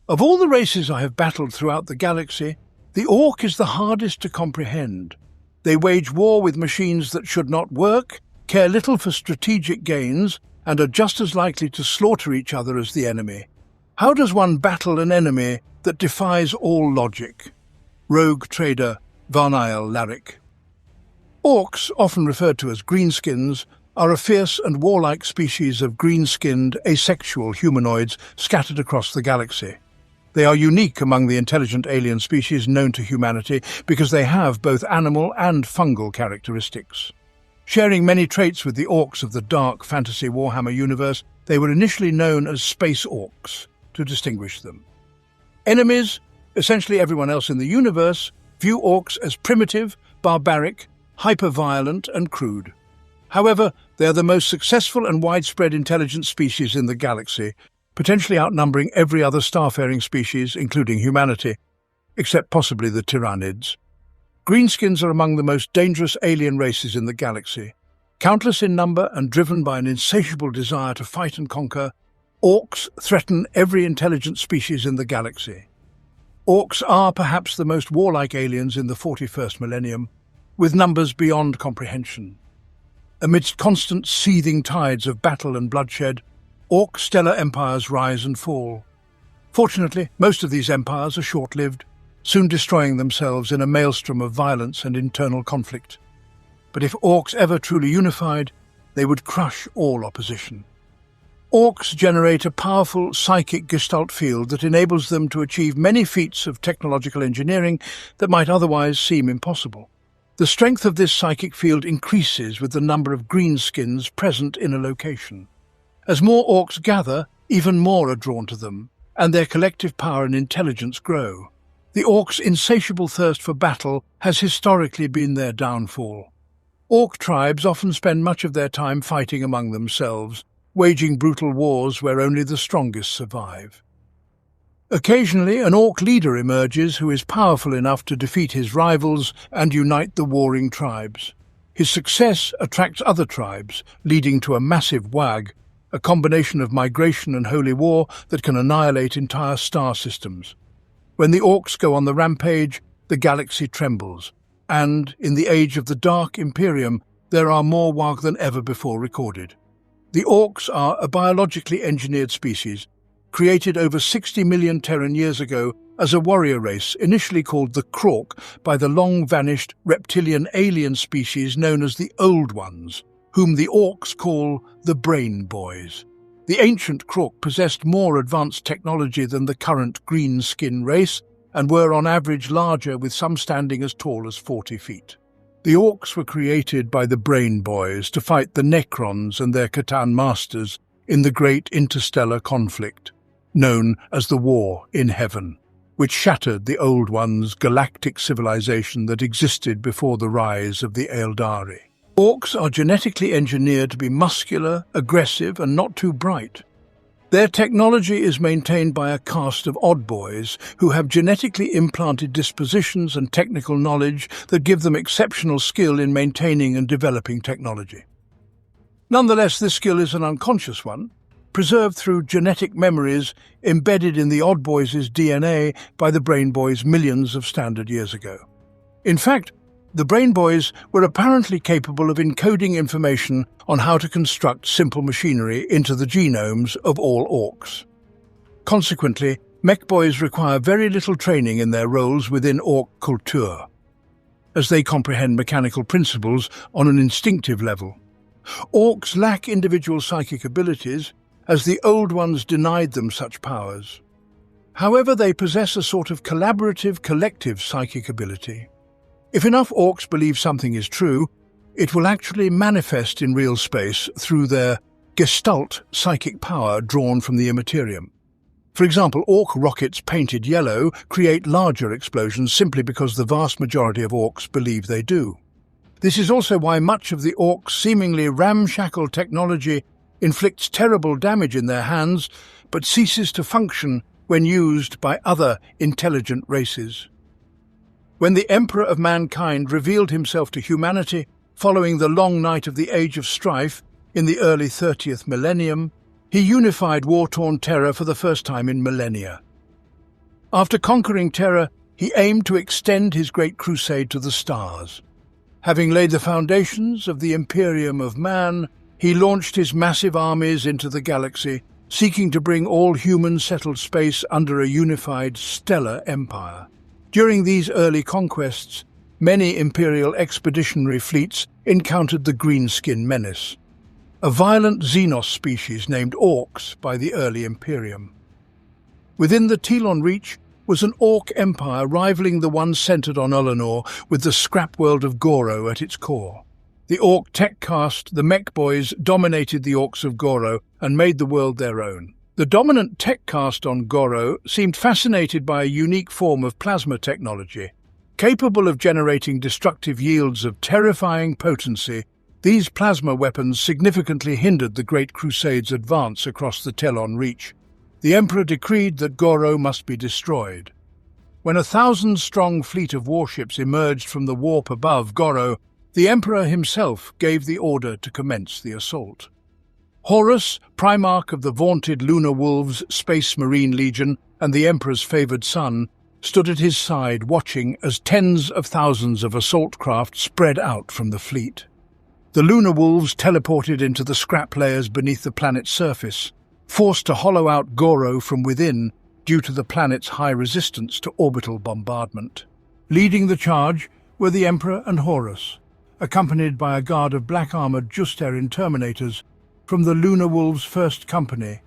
Of all the races I have battled throughout the galaxy, the Ork is the hardest to comprehend. They wage war with machines that should not work, care little for strategic gains, and are just as likely to slaughter each other as the enemy. How does one battle an enemy that defies all logic? Rogue trader Varniel Larrick. Orks, often referred to as greenskins, are a fierce and warlike species of green-skinned, asexual humanoids scattered across the galaxy. They are unique among the intelligent alien species known to humanity because they have both animal and fungal characteristics. Sharing many traits with the Orks of the dark fantasy Warhammer universe, they were initially known as Space Orks to distinguish them. Enemies, essentially everyone else in the universe, view Orks as primitive, barbaric, hyper-violent and crude. However, they are the most successful and widespread intelligent species in the galaxy, potentially outnumbering every other starfaring species, including humanity, except possibly the Tyrannids. Greenskins are among the most dangerous alien races in the galaxy. Countless in number and driven by an insatiable desire to fight and conquer, Orks threaten every intelligent species in the galaxy. Orks are perhaps the most warlike aliens in the 41st millennium, with numbers beyond comprehension. Amidst constant seething tides of battle and bloodshed, Ork stellar empires rise and fall. Fortunately, most of these empires are short-lived, soon destroying themselves in a maelstrom of violence and internal conflict. But if Orks ever truly unified, they would crush all opposition. Orks generate a powerful psychic gestalt field that enables them to achieve many feats of technological engineering that might otherwise seem impossible. The strength of this psychic field increases with the number of greenskins present in a location. As more Orks gather, even more are drawn to them, and their collective power and intelligence grow. The Orks' insatiable thirst for battle has historically been their downfall. Ork tribes often spend much of their time fighting among themselves, waging brutal wars where only the strongest survive. Occasionally, an Ork leader emerges who is powerful enough to defeat his rivals and unite the warring tribes. His success attracts other tribes, leading to a massive WAG, a combination of migration and holy war that can annihilate entire star systems. When the Orks go on the rampage, the galaxy trembles, and, in the age of the Dark Imperium, there are more WAG than ever before recorded. The Orks are a biologically engineered species, created over 60 million Terran years ago as a warrior race initially called the Krork by the long-vanished reptilian alien species known as the Old Ones, whom the Orks call the Brain Boys. The ancient Krork possessed more advanced technology than the current green-skin race and were on average larger, with some standing as tall as 40 feet. The Orks were created by the Brain Boys to fight the Necrons and their Catan masters in the great interstellar conflict, known as the War in Heaven, which shattered the Old Ones' galactic civilization that existed before the rise of the Eldari. Orks are genetically engineered to be muscular, aggressive, and not too bright. Their technology is maintained by a caste of odd boys who have genetically implanted dispositions and technical knowledge that give them exceptional skill in maintaining and developing technology. Nonetheless, this skill is an unconscious one, preserved through genetic memories embedded in the odd boys' DNA by the Brain Boys millions of standard years ago. In fact, the Brain Boys were apparently capable of encoding information on how to construct simple machinery into the genomes of all Orks. Consequently, Mech Boys require very little training in their roles within Ork culture, as they comprehend mechanical principles on an instinctive level. Orks lack individual psychic abilities, as the Old Ones denied them such powers. However, they possess a sort of collaborative, collective psychic ability. If enough Orks believe something is true, it will actually manifest in real space through their gestalt psychic power drawn from the immaterium. For example, Ork rockets painted yellow create larger explosions simply because the vast majority of Orks believe they do. This is also why much of the Orks' seemingly ramshackle technology inflicts terrible damage in their hands, but ceases to function when used by other intelligent races. When the Emperor of Mankind revealed himself to humanity following the long night of the Age of Strife in the early 30th millennium, he unified war-torn Terra for the first time in millennia. After conquering Terra, he aimed to extend his great crusade to the stars. Having laid the foundations of the Imperium of Man, he launched his massive armies into the galaxy, seeking to bring all human-settled space under a unified stellar empire. During these early conquests, many Imperial expeditionary fleets encountered the greenskin menace, a violent xenos species named Orks by the early Imperium. Within the Telon Reach was an Ork empire rivaling the one centered on Ullanor, with the scrap world of Goro at its core. The Ork tech caste, the Mech Boys, dominated the Orks of Goro and made the world their own. The dominant tech caste on Goro seemed fascinated by a unique form of plasma technology. Capable of generating destructive yields of terrifying potency, these plasma weapons significantly hindered the Great Crusade's advance across the Telon Reach. The Emperor decreed that Goro must be destroyed. When a 1,000-strong fleet of warships emerged from the warp above Goro, the Emperor himself gave the order to commence the assault. Horus, Primarch of the vaunted Lunar Wolves Space Marine Legion and the Emperor's favoured son, stood at his side watching as tens of thousands of assault craft spread out from the fleet. The Lunar Wolves teleported into the scrap layers beneath the planet's surface, forced to hollow out Goro from within due to the planet's high resistance to orbital bombardment. Leading the charge were the Emperor and Horus, accompanied by a guard of black-armoured Justerin Terminators from the Lunar Wolves' First Company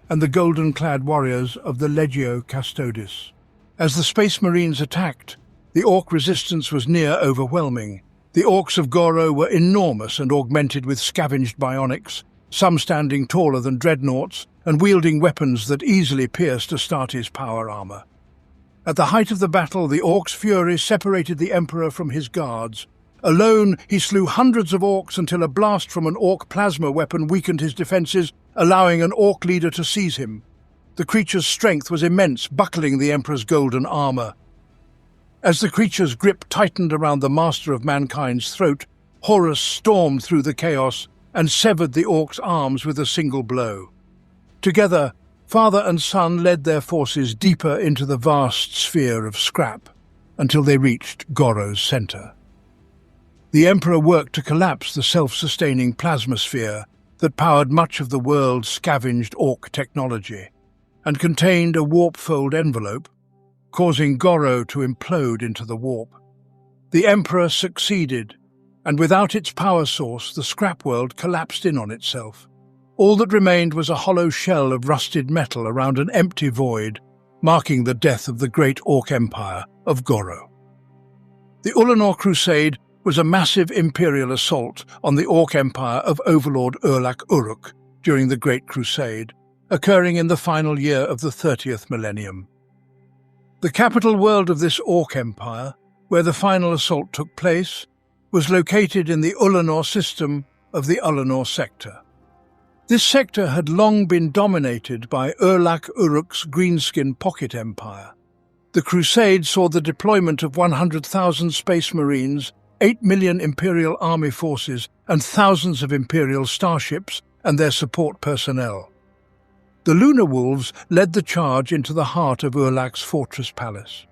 and the golden-clad warriors of the Legio Custodes. As the Space Marines attacked, the Ork resistance was near overwhelming. The Orks of Goro were enormous and augmented with scavenged bionics, some standing taller than dreadnoughts and wielding weapons that easily pierced Astartes' power armor. At the height of the battle, the Orks' fury separated the Emperor from his guards. Alone, he slew hundreds of Orks until a blast from an Ork plasma weapon weakened his defenses, allowing an Ork leader to seize him. The creature's strength was immense, buckling the Emperor's golden armor. As the creature's grip tightened around the master of mankind's throat, Horus stormed through the chaos and severed the Ork's arms with a single blow. Together, father and son led their forces deeper into the vast sphere of scrap until they reached Goro's center. The Emperor worked to collapse the self-sustaining plasmasphere that powered much of the world's scavenged Ork technology and contained a warp-fold envelope, causing Goro to implode into the warp. The Emperor succeeded, and without its power source, the scrap world collapsed in on itself. All that remained was a hollow shell of rusted metal around an empty void, marking the death of the great Ork Empire of Goro. The Ullanor Crusade was a massive imperial assault on the Ork Empire of Overlord Urlak Uruk during the Great Crusade, occurring in the final year of the 30th millennium. The capital world of this Ork Empire, where the final assault took place, was located in the Ullanor system of the Ullanor sector. This sector had long been dominated by Urlak Uruk's greenskin pocket empire. The Crusade saw the deployment of 100,000 Space Marines, 8 million Imperial Army forces, and thousands of Imperial starships and their support personnel. The Lunar Wolves led the charge into the heart of Urlak's fortress palace.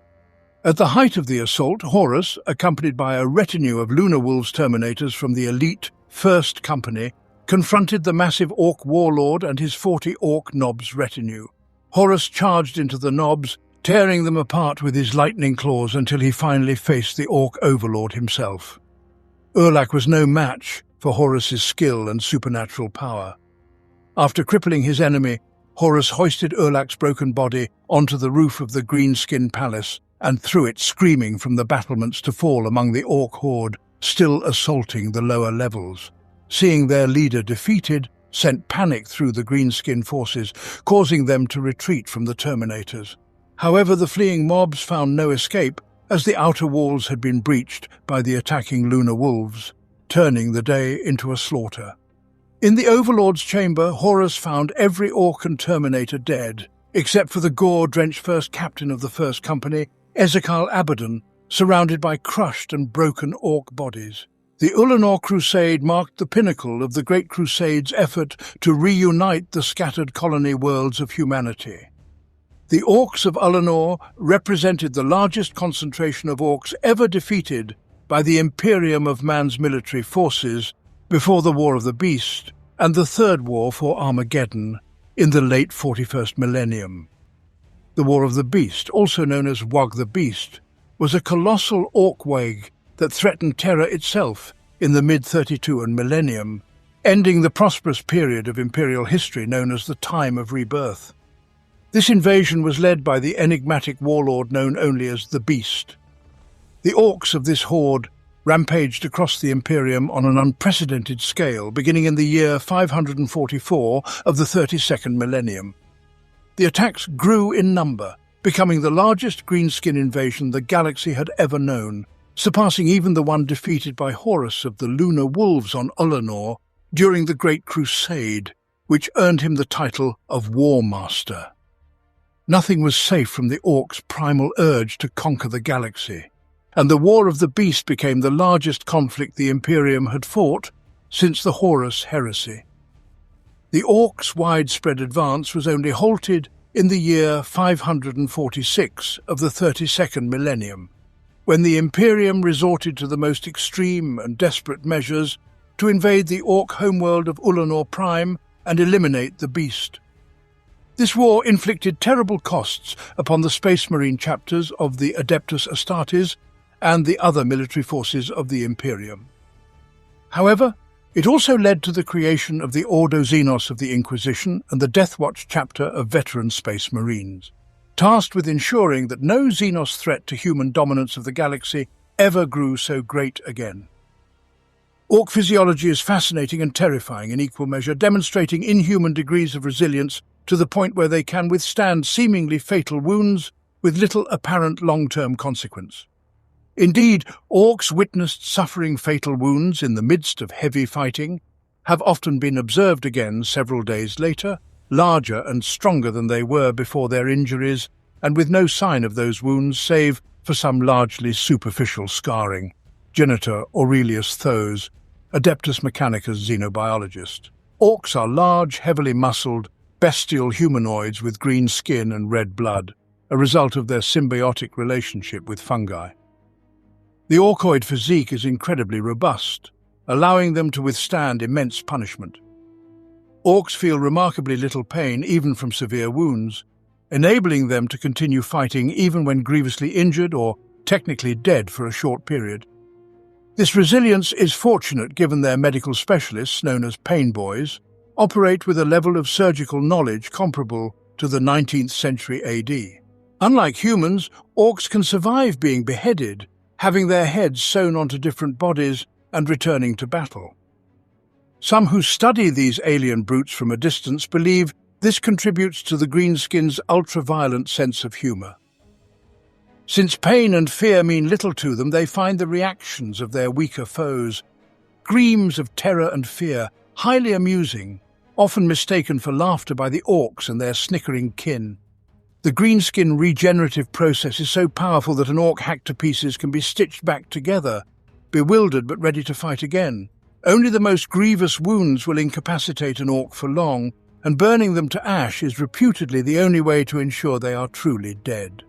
At the height of the assault, Horus, accompanied by a retinue of Lunar Wolves Terminators from the elite First Company, confronted the massive Ork warlord and his 40 Ork Nobs retinue. Horus charged into the Nobs, tearing them apart with his lightning claws until he finally faced the Ork overlord himself. Urlak was no match for Horus's skill and supernatural power. After crippling his enemy, Horus hoisted Urlak's broken body onto the roof of the greenskin palace and threw it screaming from the battlements to fall among the Ork horde still assaulting the lower levels. Seeing their leader defeated, sent panic through the greenskin forces, causing them to retreat from the Terminators. However, the fleeing mobs found no escape as the outer walls had been breached by the attacking Lunar Wolves, turning the day into a slaughter. In the Overlord's chamber, Horus found every Ork and Terminator dead, except for the gore-drenched first captain of the First Company, Ezekal Abaddon, surrounded by crushed and broken Ork bodies. The Ullanor Crusade marked the pinnacle of the Great Crusade's effort to reunite the scattered colony worlds of humanity. The Orks of Ullanor represented the largest concentration of Orks ever defeated by the Imperium of Man's military forces before the War of the Beast and the Third War for Armageddon in the late 41st millennium. The War of the Beast, also known as Wog the Beast, was a colossal orc wave that threatened Terra itself in the mid-32 and millennium, ending the prosperous period of Imperial history known as the Time of Rebirth. This invasion was led by the enigmatic warlord known only as the Beast. The orcs of this horde rampaged across the Imperium on an unprecedented scale, beginning in the year 544 of the 32nd millennium. The attacks grew in number, becoming the largest greenskin invasion the galaxy had ever known, surpassing even the one defeated by Horus of the Lunar Wolves on Ullanor during the Great Crusade, which earned him the title of War Master. Nothing was safe from the Orcs' primal urge to conquer the galaxy, and the War of the Beast became the largest conflict the Imperium had fought since the Horus heresy. The Orcs' widespread advance was only halted in the year 546 of the 32nd millennium, when the Imperium resorted to the most extreme and desperate measures to invade the Orc homeworld of Ullanor Prime and eliminate the Beast. This war inflicted terrible costs upon the Space Marine chapters of the Adeptus Astartes and the other military forces of the Imperium. However, it also led to the creation of the Ordo Xenos of the Inquisition and the Death Watch chapter of veteran Space Marines, tasked with ensuring that no Xenos threat to human dominance of the galaxy ever grew so great again. Orc physiology is fascinating and terrifying in equal measure, demonstrating inhuman degrees of resilience to the point where they can withstand seemingly fatal wounds with little apparent long-term consequence. Indeed, Orcs witnessed suffering fatal wounds in the midst of heavy fighting have often been observed again several days later, larger and stronger than they were before their injuries, and with no sign of those wounds save for some largely superficial scarring. Janitor Aurelius Thos, Adeptus Mechanicus xenobiologist. Orcs are large, heavily muscled, bestial humanoids with green skin and red blood, a result of their symbiotic relationship with fungi. The orcoid physique is incredibly robust, allowing them to withstand immense punishment. Orcs feel remarkably little pain even from severe wounds, enabling them to continue fighting even when grievously injured or technically dead for a short period. This resilience is fortunate given their medical specialists, known as pain boys, operate with a level of surgical knowledge comparable to the 19th century AD. Unlike humans, orcs can survive being beheaded, having their heads sewn onto different bodies and returning to battle. Some who study these alien brutes from a distance believe this contributes to the greenskins' ultra-violent sense of humor. Since pain and fear mean little to them, they find the reactions of their weaker foes, screams of terror and fear, highly amusing, often mistaken for laughter by the orcs and their snickering kin. The greenskin regenerative process is so powerful that an orc hacked to pieces can be stitched back together, bewildered but ready to fight again. Only the most grievous wounds will incapacitate an orc for long, and burning them to ash is reputedly the only way to ensure they are truly dead.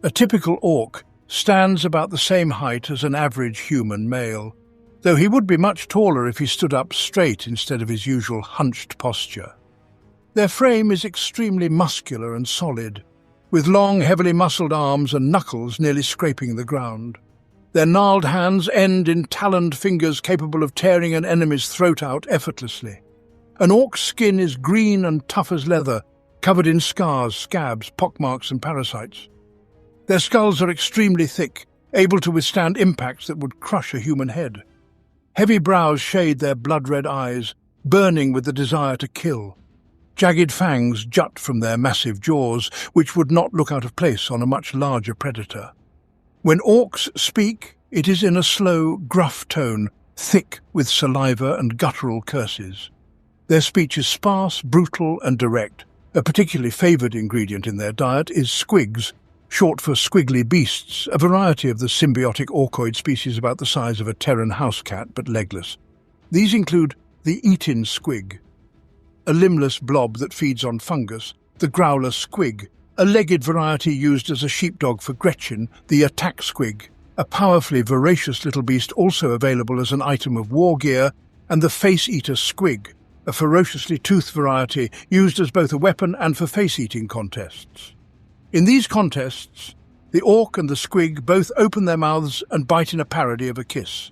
A typical orc stands about the same height as an average human male, though he would be much taller if he stood up straight instead of his usual hunched posture. Their frame is extremely muscular and solid, with long, heavily muscled arms and knuckles nearly scraping the ground. Their gnarled hands end in taloned fingers capable of tearing an enemy's throat out effortlessly. An orc's skin is green and tough as leather, covered in scars, scabs, pockmarks and parasites. Their skulls are extremely thick, able to withstand impacts that would crush a human head. Heavy brows shade their blood-red eyes, burning with the desire to kill. Jagged fangs jut from their massive jaws, which would not look out of place on a much larger predator. When orcs speak, it is in a slow, gruff tone, thick with saliva and guttural curses. Their speech is sparse, brutal, and direct. A particularly favoured ingredient in their diet is squigs, short for squiggly beasts, a variety of the symbiotic orcoid species about the size of a Terran house cat but legless. These include the eat-in squig, a limbless blob that feeds on fungus, the growler squig, a legged variety used as a sheepdog for Gretchen, the attack squig, a powerfully voracious little beast also available as an item of war gear, and the face-eater squig, a ferociously toothed variety used as both a weapon and for face-eating contests. In these contests, the orc and the squig both open their mouths and bite in a parody of a kiss.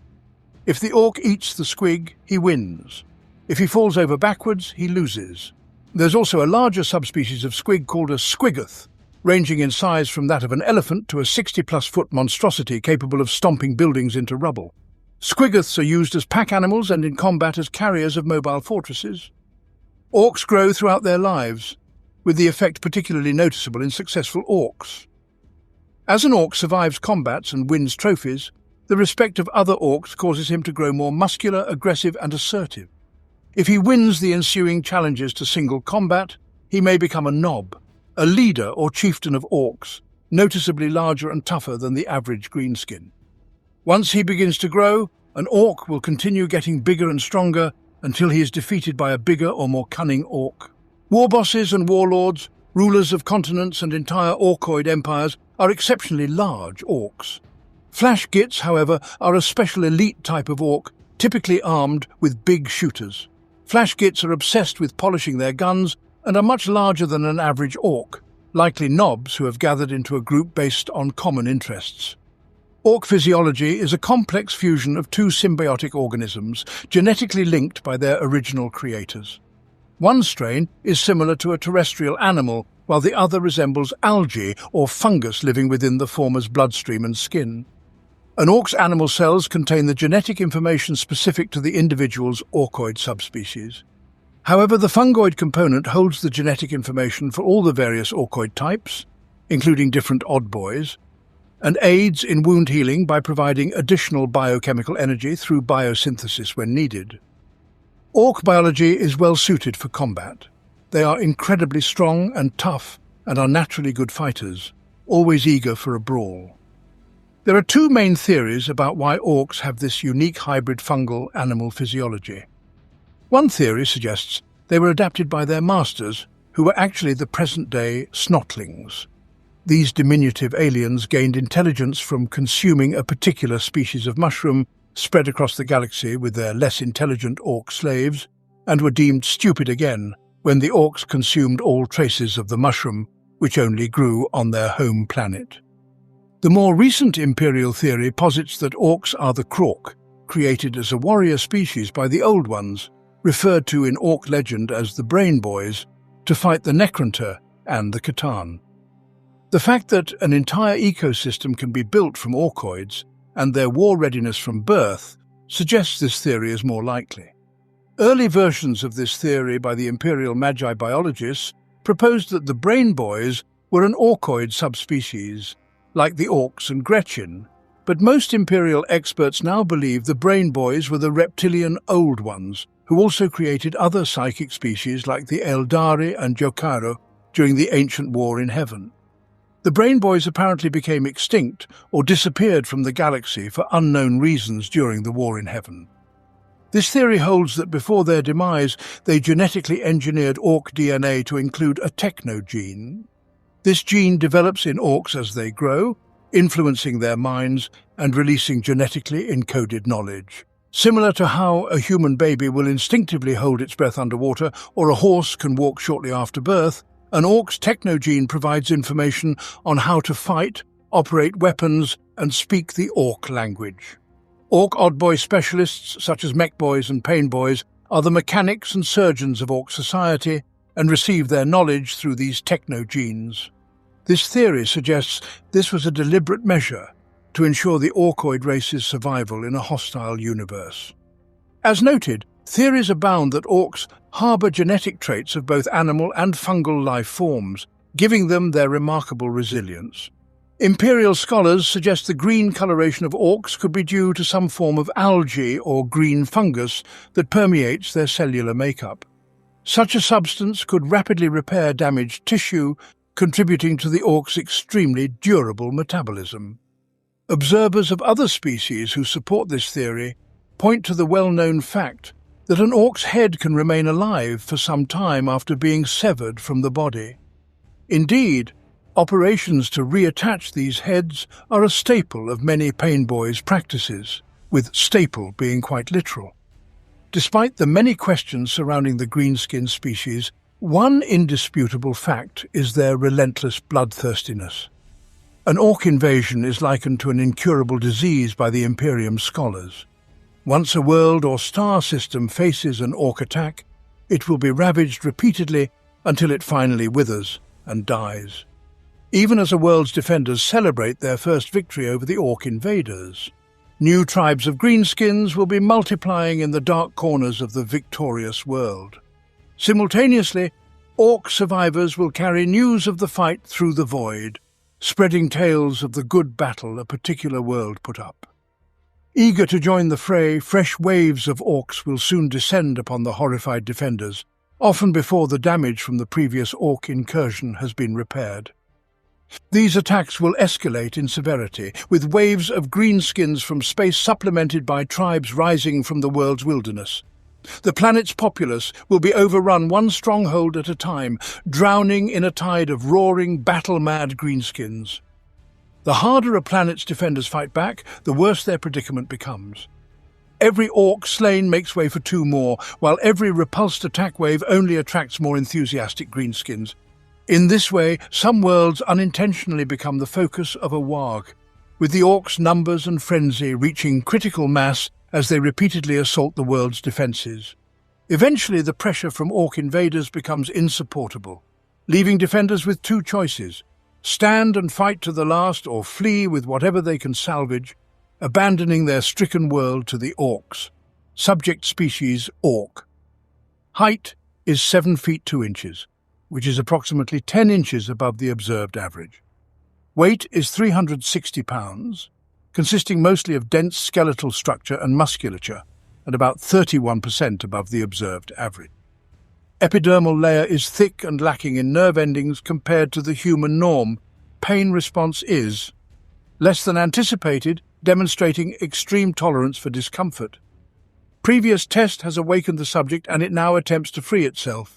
If the orc eats the squig, he wins. If he falls over backwards, he loses. There's also a larger subspecies of squig called a squiggoth, ranging in size from that of an elephant to a 60-plus foot monstrosity capable of stomping buildings into rubble. Squiggoths are used as pack animals and in combat as carriers of mobile fortresses. Orcs grow throughout their lives, with the effect particularly noticeable in successful orcs. As an orc survives combats and wins trophies, the respect of other orcs causes him to grow more muscular, aggressive and assertive. If he wins the ensuing challenges to single combat, he may become a nob, a leader or chieftain of orcs, noticeably larger and tougher than the average greenskin. Once he begins to grow, an orc will continue getting bigger and stronger until he is defeated by a bigger or more cunning orc. War bosses and warlords, rulers of continents and entire orcoid empires, are exceptionally large orcs. Flash gits, however, are a special elite type of orc, typically armed with big shooters. Flash gits are obsessed with polishing their guns and are much larger than an average orc, likely nobs who have gathered into a group based on common interests. Orc physiology is a complex fusion of two symbiotic organisms, genetically linked by their original creators. One strain is similar to a terrestrial animal, while the other resembles algae or fungus living within the former's bloodstream and skin. An orc's animal cells contain the genetic information specific to the individual's orcoid subspecies. However, the fungoid component holds the genetic information for all the various orcoid types, including different odd boys, and aids in wound healing by providing additional biochemical energy through biosynthesis when needed. Orc biology is well suited for combat. They are incredibly strong and tough and are naturally good fighters, always eager for a brawl. There are two main theories about why orcs have this unique hybrid fungal-animal physiology. One theory suggests they were adapted by their masters, who were actually the present-day snotlings. These diminutive aliens gained intelligence from consuming a particular species of mushroom spread across the galaxy with their less intelligent orc slaves, and were deemed stupid again when the orcs consumed all traces of the mushroom, which only grew on their home planet. The more recent imperial theory posits that orcs are the Krork, created as a warrior species by the Old Ones, referred to in orc legend as the Brain Boys, to fight the Necronter and the Catan. The fact that an entire ecosystem can be built from orcoids and their war readiness from birth suggests this theory is more likely. Early versions of this theory by the Imperial Magi biologists proposed that the Brain Boys were an orcoid subspecies, like the Orks and Gretchen, but most Imperial experts now believe the Brain Boys were the reptilian Old Ones, who also created other psychic species like the Eldari and Jokaro during the ancient war in heaven. The Brain Boys apparently became extinct or disappeared from the galaxy for unknown reasons during the war in heaven. This theory holds that before their demise, they genetically engineered orc DNA to include a technogene. This gene develops in orcs as they grow, influencing their minds and releasing genetically encoded knowledge. Similar to how a human baby will instinctively hold its breath underwater or a horse can walk shortly after birth, an orc's technogene provides information on how to fight, operate weapons, and speak the orc language. Orc oddboy specialists, such as mech boys and pain boys, are the mechanics and surgeons of orc society and receive their knowledge through these technogenes. This theory suggests this was a deliberate measure to ensure the orcoid race's survival in a hostile universe. As noted, theories abound that orcs harbour genetic traits of both animal and fungal life forms, giving them their remarkable resilience. Imperial scholars suggest the green coloration of orcs could be due to some form of algae or green fungus that permeates their cellular makeup. Such a substance could rapidly repair damaged tissue, contributing to the orc's extremely durable metabolism. Observers of other species who support this theory point to the well-known fact that an orc's head can remain alive for some time after being severed from the body. Indeed, Operations to reattach these heads are a staple of many painboys' practices, with staple being quite literal. Despite the many questions surrounding the greenskin species, one indisputable fact is their relentless bloodthirstiness. An orc invasion is likened to an incurable disease by the Imperium scholars. Once a world or star system faces an orc attack, it will be ravaged repeatedly until it finally withers and dies. Even as a world's defenders celebrate their first victory over the orc invaders, new tribes of greenskins will be multiplying in the dark corners of the victorious world. Simultaneously, orc survivors will carry news of the fight through the void, spreading tales of the good battle a particular world put up. Eager to join the fray, fresh waves of orcs will soon descend upon the horrified defenders, often before the damage from the previous orc incursion has been repaired. These attacks will escalate in severity, with waves of greenskins from space supplemented by tribes rising from the world's wilderness. The planet's populace will be overrun one stronghold at a time, drowning in a tide of roaring, battle-mad greenskins. The harder a planet's defenders fight back, the worse their predicament becomes. Every orc slain makes way for two more, while every repulsed attack wave only attracts more enthusiastic greenskins. In this way, some worlds unintentionally become the focus of a warg, with the orcs' numbers and frenzy reaching critical mass as they repeatedly assault the world's defences. Eventually, the pressure from orc invaders becomes insupportable, leaving defenders with two choices: stand and fight to the last or flee with whatever they can salvage, abandoning their stricken world to the orcs. Subject species orc. Height is 7 feet 2 inches. Which is approximately 10 inches above the observed average. Weight is 360 pounds, consisting mostly of dense skeletal structure and musculature, and about 31% above the observed average. Epidermal layer is thick and lacking in nerve endings compared to the human norm. Pain response is less than anticipated, demonstrating extreme tolerance for discomfort. Previous test has awakened the subject and it now attempts to free itself.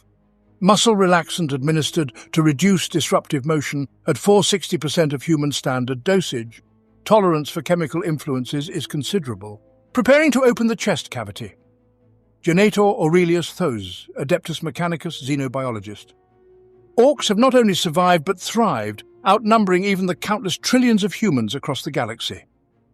Muscle relaxant administered to reduce disruptive motion at 460% of human standard dosage. Tolerance for chemical influences is considerable. Preparing to open the chest cavity. Genator Aurelius Thos, Adeptus Mechanicus xenobiologist. Orcs have not only survived but thrived, outnumbering even the countless trillions of humans across the galaxy.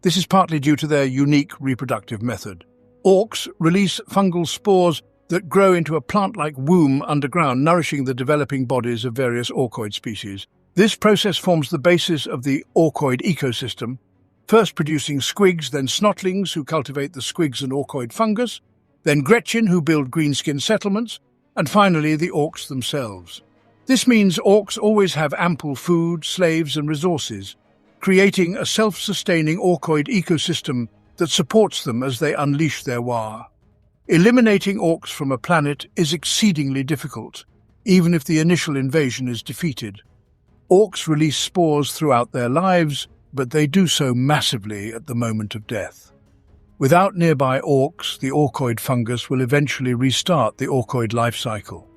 This is partly due to their unique reproductive method. Orcs release fungal spores that grow into a plant-like womb underground, nourishing the developing bodies of various orcoid species. This process forms the basis of the orcoid ecosystem, first producing squigs, then snotlings who cultivate the squigs and orcoid fungus, then Gretchen who build greenskin settlements, and finally the orcs themselves. This means orcs always have ample food, slaves and resources, creating a self-sustaining orcoid ecosystem that supports them as they unleash their war. Eliminating orcs from a planet is exceedingly difficult, even if the initial invasion is defeated. Orcs release spores throughout their lives, but they do so massively at the moment of death. Without nearby orcs, the orcoid fungus will eventually restart the orcoid life cycle.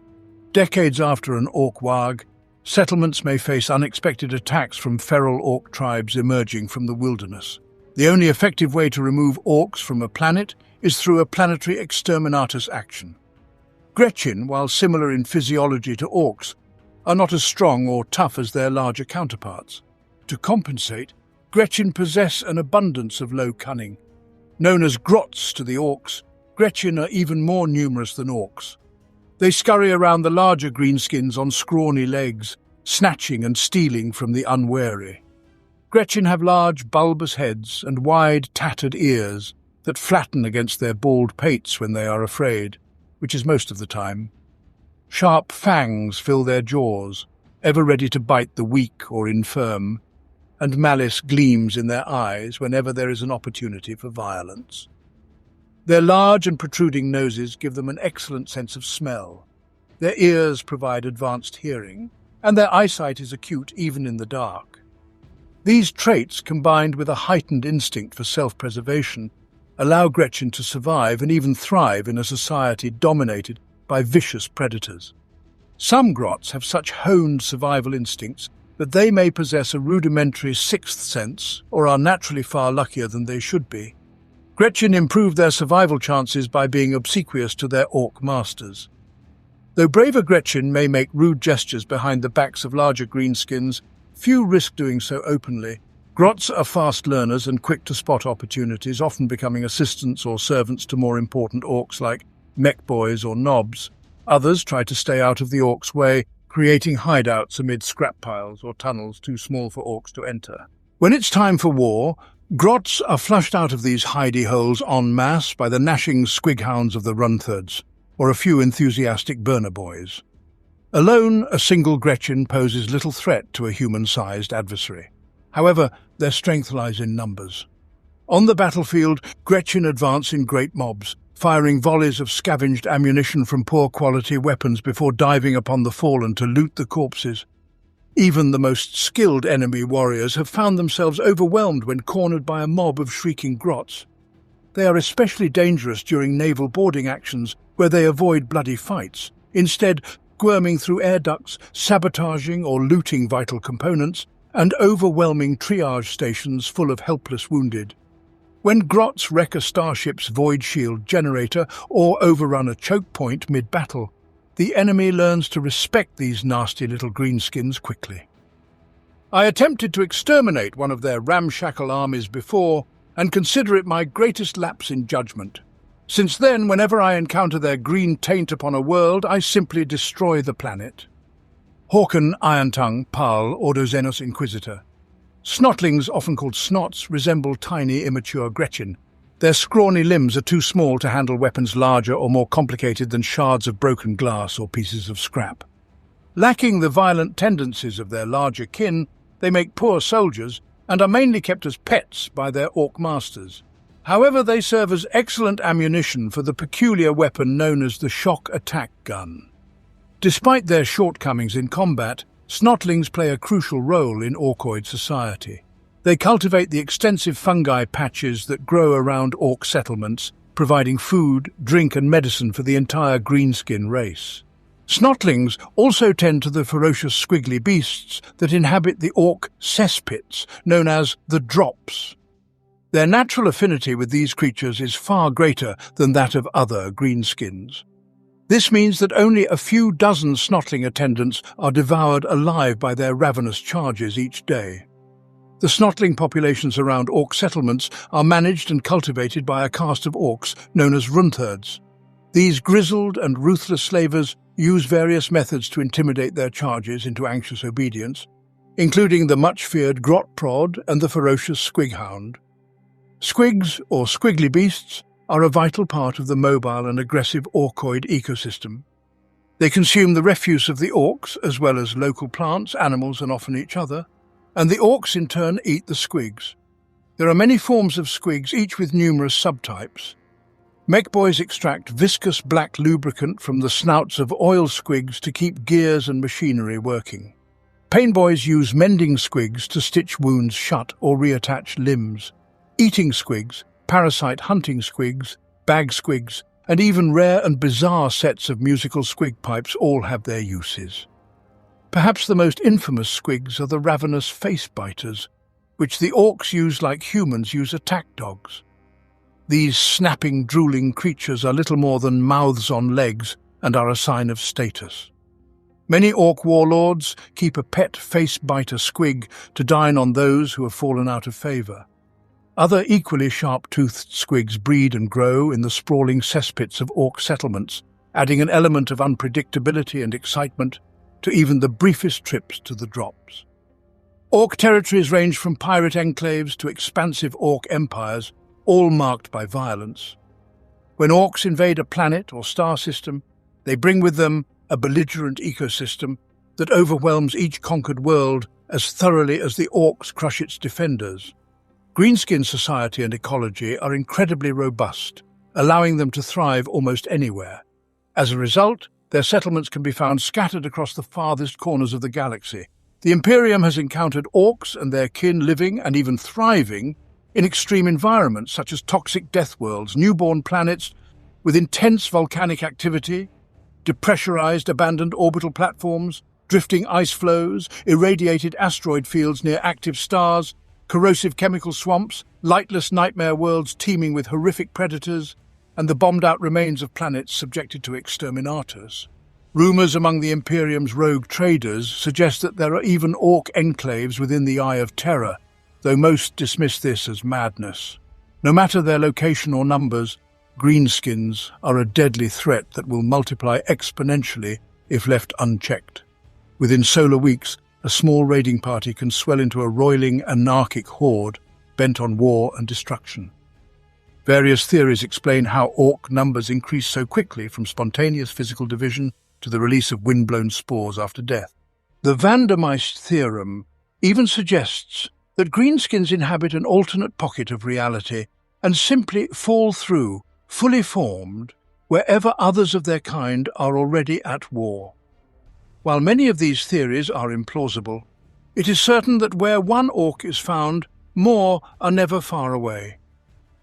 Decades after an orc warg, settlements may face unexpected attacks from feral orc tribes emerging from the wilderness. The only effective way to remove orcs from a planet is through a planetary exterminatus action. Gretchen, while similar in physiology to orcs, are not as strong or tough as their larger counterparts. To compensate, Gretchen possess an abundance of low cunning. Known as grots to the orcs, Gretchen are even more numerous than orcs. They scurry around the larger greenskins on scrawny legs, snatching and stealing from the unwary. Gretchen have large, bulbous heads and wide, tattered ears that flatten against their bald pates when they are afraid, which is most of the time. Sharp fangs fill their jaws, ever ready to bite the weak or infirm, and malice gleams in their eyes whenever there is an opportunity for violence. Their large and protruding noses give them an excellent sense of smell. Their ears provide advanced hearing, and their eyesight is acute even in the dark. These traits, combined with a heightened instinct for self-preservation, allow Gretchen to survive and even thrive in a society dominated by vicious predators. Some grots have such honed survival instincts but they may possess a rudimentary sixth sense or are naturally far luckier than they should be. Gretchen improve their survival chances by being obsequious to their orc masters. Though braver Gretchen may make rude gestures behind the backs of larger greenskins, few risk doing so openly. Grots are fast learners and quick to spot opportunities, often becoming assistants or servants to more important orcs like mech boys or knobs. Others try to stay out of the orcs' way, creating hideouts amid scrap piles or tunnels too small for orcs to enter. When it's time for war, grots are flushed out of these hidey holes en masse by the gnashing squighounds of the Runthards, or a few enthusiastic burner boys. Alone, a single Gretchen poses little threat to a human-sized adversary. However, their strength lies in numbers. On the battlefield, Gretchen advance in great mobs, firing volleys of scavenged ammunition from poor-quality weapons before diving upon the fallen to loot the corpses. Even the most skilled enemy warriors have found themselves overwhelmed when cornered by a mob of shrieking grots. They are especially dangerous during naval boarding actions, where they avoid bloody fights, instead squirming through air ducts, sabotaging or looting vital components, and overwhelming triage stations full of helpless wounded. When grots wreck a starship's void shield generator or overrun a choke point mid-battle, the enemy learns to respect these nasty little greenskins quickly. I attempted to exterminate one of their ramshackle armies before, and consider it my greatest lapse in judgment. Since then, whenever I encounter their green taint upon a world, I simply destroy the planet. Håkon Irontongue, Parl, Ordoxenos Inquisitor. Snotlings, often called snots, resemble tiny, immature Gretchen. Their scrawny limbs are too small to handle weapons larger or more complicated than shards of broken glass or pieces of scrap. Lacking the violent tendencies of their larger kin, they make poor soldiers and are mainly kept as pets by their orc masters. However, they serve as excellent ammunition for the peculiar weapon known as the shock attack gun. Despite their shortcomings in combat, snotlings play a crucial role in orcoid society. They cultivate the extensive fungi patches that grow around orc settlements, providing food, drink and medicine for the entire greenskin race. Snotlings also tend to the ferocious squiggly beasts that inhabit the orc cesspits, known as the drops. Their natural affinity with these creatures is far greater than that of other greenskins. This means that only a few dozen snotling attendants are devoured alive by their ravenous charges each day. The snotling populations around orc settlements are managed and cultivated by a caste of orcs known as Runthards. These grizzled and ruthless slavers use various methods to intimidate their charges into anxious obedience, including the much-feared grot prod and the ferocious squighound. Squigs, or squiggly beasts, are a vital part of the mobile and aggressive orcoid ecosystem. They consume the refuse of the orcs, as well as local plants, animals, and often each other, and the orcs in turn eat the squigs. There are many forms of squigs, each with numerous subtypes. Mechboys extract viscous black lubricant from the snouts of oil squigs to keep gears and machinery working. Painboys use mending squigs to stitch wounds shut or reattach limbs. Eating squigs, parasite hunting squigs, bag squigs, and even rare and bizarre sets of musical squig pipes all have their uses. Perhaps the most infamous squigs are the ravenous face-biters, which the orcs use like humans use attack dogs. These snapping, drooling creatures are little more than mouths on legs and are a sign of status. Many orc warlords keep a pet face-biter squig to dine on those who have fallen out of favour. Other equally sharp-toothed squigs breed and grow in the sprawling cesspits of orc settlements, adding an element of unpredictability and excitement to even the briefest trips to the drops. Orc territories range from pirate enclaves to expansive orc empires, all marked by violence. When orcs invade a planet or star system, they bring with them a belligerent ecosystem that overwhelms each conquered world as thoroughly as the orcs crush its defenders. Greenskin society and ecology are incredibly robust, allowing them to thrive almost anywhere. As a result, their settlements can be found scattered across the farthest corners of the galaxy. The Imperium has encountered orcs and their kin living and even thriving in extreme environments such as toxic death worlds, newborn planets with intense volcanic activity, depressurized abandoned orbital platforms, Drifting ice flows, irradiated asteroid fields near active stars, corrosive chemical swamps, lightless nightmare worlds teeming with horrific predators, and the bombed-out remains of planets subjected to exterminators. Rumours among the Imperium's rogue traders suggest that there are even Ork enclaves within the Eye of Terror, though most dismiss this as madness. No matter their location or numbers, greenskins are a deadly threat that will multiply exponentially if left unchecked. Within solar weeks, a small raiding party can swell into a roiling, anarchic horde bent on war and destruction. Various theories explain how Ork numbers increase so quickly, from spontaneous physical division to the release of wind-blown spores after death. The Van der Meist theorem even suggests that greenskins inhabit an alternate pocket of reality and simply fall through, fully formed, wherever others of their kind are already at war. While many of these theories are implausible, it is certain that where one Ork is found, more are never far away.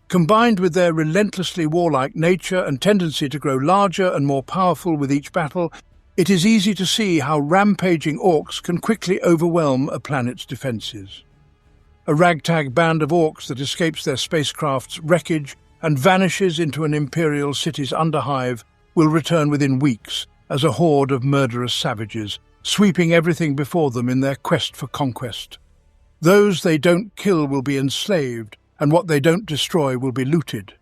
Combined with their relentlessly warlike nature and tendency to grow larger and more powerful with each battle, it is easy to see how rampaging Orks can quickly overwhelm a planet's defences. A ragtag band of Orks that escapes their spacecraft's wreckage and vanishes into an Imperial city's underhive will return within weeks as a horde of murderous savages, sweeping everything before them in their quest for conquest. Those they don't kill will be enslaved, and what they don't destroy will be looted.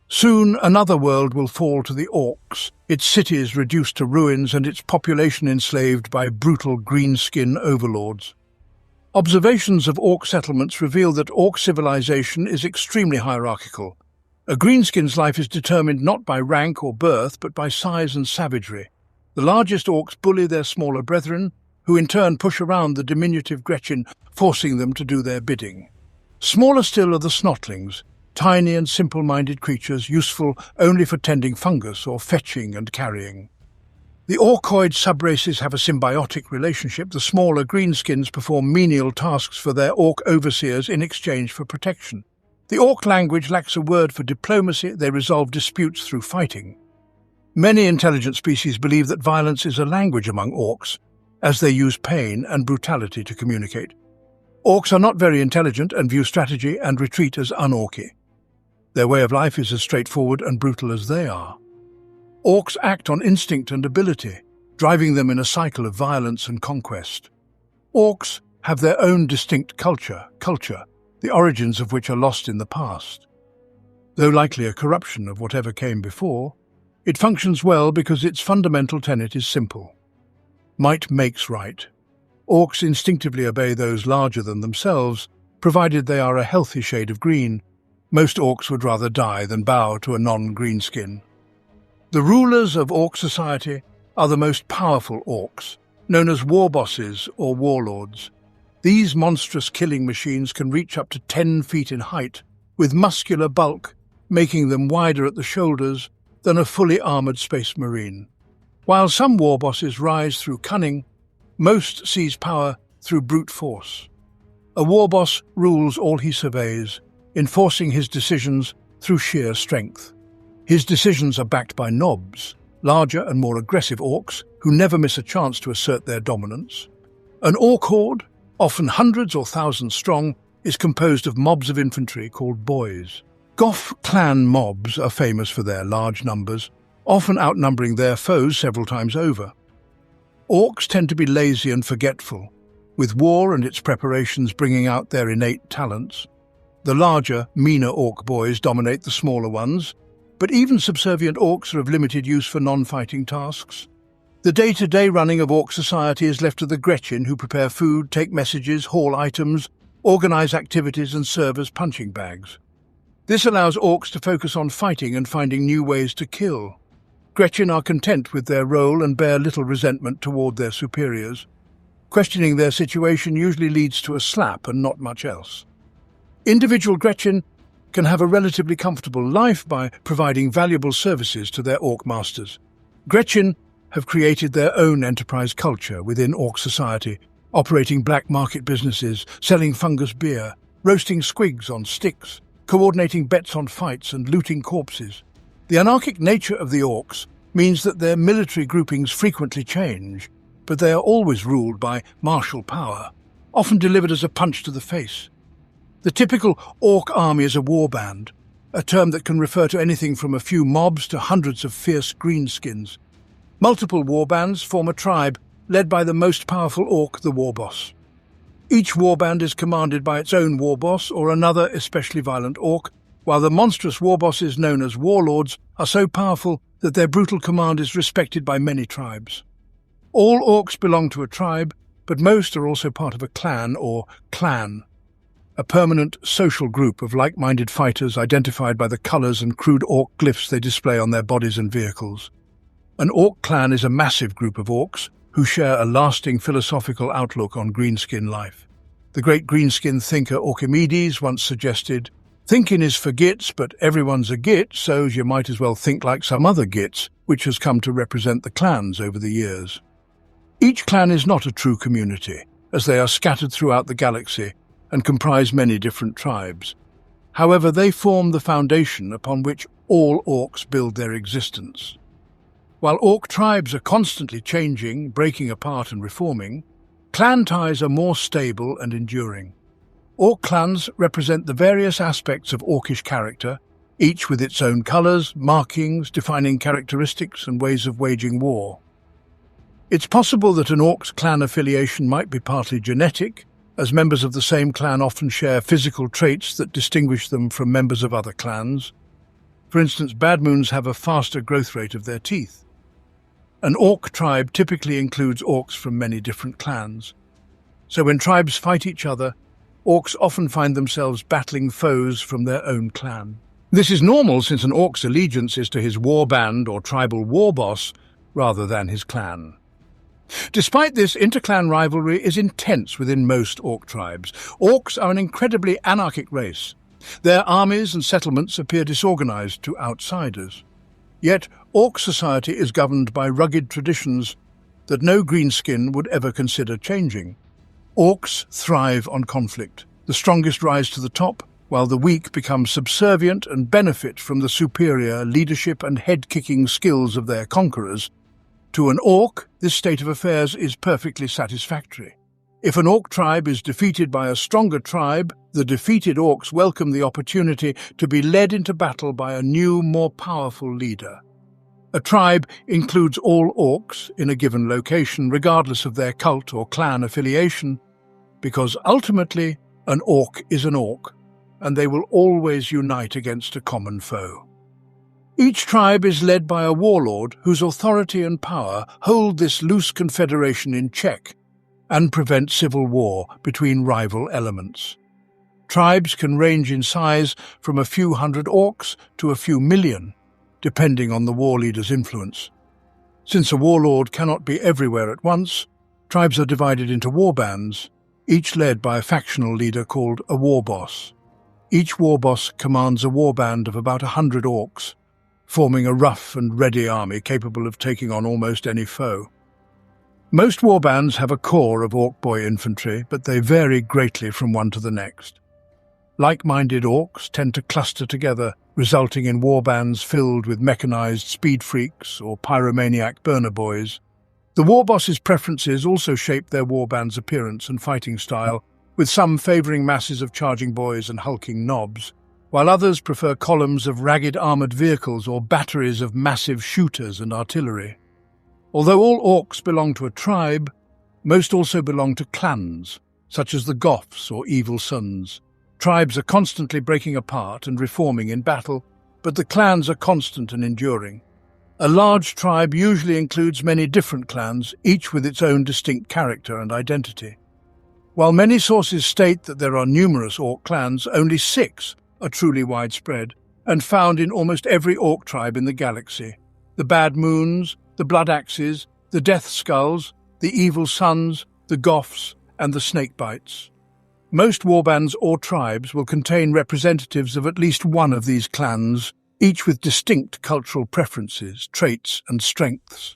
Soon another world will fall to the Orks, its cities reduced to ruins and its population enslaved by brutal greenskin overlords. Observations of Ork settlements reveal that Ork civilization is extremely hierarchical. A greenskin's life is determined not by rank or birth, but by size and savagery. The largest Orks bully their smaller brethren, who in turn push around the diminutive Gretchen, forcing them to do their bidding. Smaller still are the snotlings, tiny and simple-minded creatures useful only for tending fungus or fetching and carrying. The Orkoid subraces have a symbiotic relationship. The smaller greenskins perform menial tasks for their Ork overseers in exchange for protection. The Ork language lacks a word for diplomacy. They resolve disputes through fighting. Many intelligent species believe that violence is a language among Orks, as they use pain and brutality to communicate. Orks are not very intelligent and view strategy and retreat as un-Orky. Their way of life is as straightforward and brutal as they are. Orks act on instinct and ability, driving them in a cycle of violence and conquest. Orks have their own distinct culture, the origins of which are lost in the past. Though likely a corruption of whatever came before, it functions well because its fundamental tenet is simple. Might makes right. Orks instinctively obey those larger than themselves, provided they are a healthy shade of green. Most Orks would rather die than bow to a non-greenskin. The rulers of Ork society are the most powerful Orks, known as war bosses or warlords. These monstrous killing machines can reach up to 10 feet in height, with muscular bulk, making them wider at the shoulders than a fully armoured space marine. While some war bosses rise through cunning, most seize power through brute force. A war boss rules all he surveys, enforcing his decisions through sheer strength. His decisions are backed by nobs, larger and more aggressive Orks who never miss a chance to assert their dominance. An Ork horde, often hundreds or thousands strong, is composed of mobs of infantry called boys. Goth clan mobs are famous for their large numbers, often outnumbering their foes several times over. Orks tend to be lazy and forgetful, with war and its preparations bringing out their innate talents. The larger, meaner Ork boys dominate the smaller ones, but even subservient Orks are of limited use for non-fighting tasks. The day-to-day running of Ork society is left to the Gretchen, who prepare food, take messages, haul items, organize activities and serve as punching bags. This allows Orks to focus on fighting and finding new ways to kill. Gretchen are content with their role and bear little resentment toward their superiors. Questioning their situation usually leads to a slap and not much else. Individual Gretchen can have a relatively comfortable life by providing valuable services to their Ork masters. Gretchen have created their own enterprise culture within Ork society, operating black market businesses, selling fungus beer, roasting squigs on sticks, coordinating bets on fights and looting corpses. The anarchic nature of the Orks means that their military groupings frequently change, but they are always ruled by martial power, often delivered as a punch to the face. The typical orc army is a warband, a term that can refer to anything from a few mobs to hundreds of fierce greenskins. Multiple warbands form a tribe led by the most powerful orc, the warboss. Each warband is commanded by its own warboss or another especially violent orc, while the monstrous warbosses known as warlords are so powerful that their brutal command is respected by many tribes. All orcs belong to a tribe, but most are also part of a clan or clan, a permanent social group of like-minded fighters identified by the colours and crude orc glyphs they display on their bodies and vehicles. An orc clan is a massive group of orcs who share a lasting philosophical outlook on greenskin life. The great greenskin thinker Archimedes once suggested, "Thinking is for gits, but everyone's a git, so you might as well think like some other gits," which has come to represent the clans over the years. Each clan is not a true community, as they are scattered throughout the galaxy and comprise many different tribes. However, they form the foundation upon which all orcs build their existence. While orc tribes are constantly changing, breaking apart and reforming, clan ties are more stable and enduring. Orc clans represent the various aspects of orcish character, each with its own colours, markings, defining characteristics and ways of waging war. It's possible that an orc's clan affiliation might be partly genetic, as members of the same clan often share physical traits that distinguish them from members of other clans. For instance, bad moons have a faster growth rate of their teeth. An orc tribe typically includes orcs from many different clans. So when tribes fight each other, orcs often find themselves battling foes from their own clan. This is normal since an orc's allegiance is to his warband or tribal warboss rather than his clan. Despite this, interclan rivalry is intense within most orc tribes. Orcs are an incredibly anarchic race. Their armies and settlements appear disorganized to outsiders. Yet, orc society is governed by rugged traditions that no greenskin would ever consider changing. Orcs thrive on conflict. The strongest rise to the top, while the weak become subservient and benefit from the superior leadership and head-kicking skills of their conquerors. To an orc, this state of affairs is perfectly satisfactory. If an orc tribe is defeated by a stronger tribe, the defeated orcs welcome the opportunity to be led into battle by a new, more powerful leader. A tribe includes all orcs in a given location, regardless of their cult or clan affiliation, because ultimately an orc is an orc, and they will always unite against a common foe. Each tribe is led by a warlord whose authority and power hold this loose confederation in check and prevent civil war between rival elements. Tribes can range in size from a few hundred orcs to a few million, depending on the war leader's influence. Since a warlord cannot be everywhere at once, tribes are divided into warbands, each led by a factional leader called a warboss. Each warboss commands a warband of about 100 orcs, forming a rough and ready army capable of taking on almost any foe. Most warbands have a core of orc boy infantry, but they vary greatly from one to the next. Like-minded orcs tend to cluster together, resulting in warbands filled with mechanized speed freaks or pyromaniac burner boys. The warboss's preferences also shape their warband's appearance and fighting style, with some favoring masses of charging boys and hulking knobs, while others prefer columns of ragged armored vehicles or batteries of massive shooters and artillery. Although all orcs belong to a tribe, most also belong to clans, such as the Goths or Evil Sons. Tribes are constantly breaking apart and reforming in battle, but the clans are constant and enduring. A large tribe usually includes many different clans, each with its own distinct character and identity. While many sources state that there are numerous orc clans, only 6 are truly widespread and found in almost every orc tribe in the galaxy. The Bad Moons, the Blood Axes, the Death Skulls, the Evil Sons, the Goths, and the Snakebites. Most warbands or tribes will contain representatives of at least one of these clans, each with distinct cultural preferences, traits, and strengths.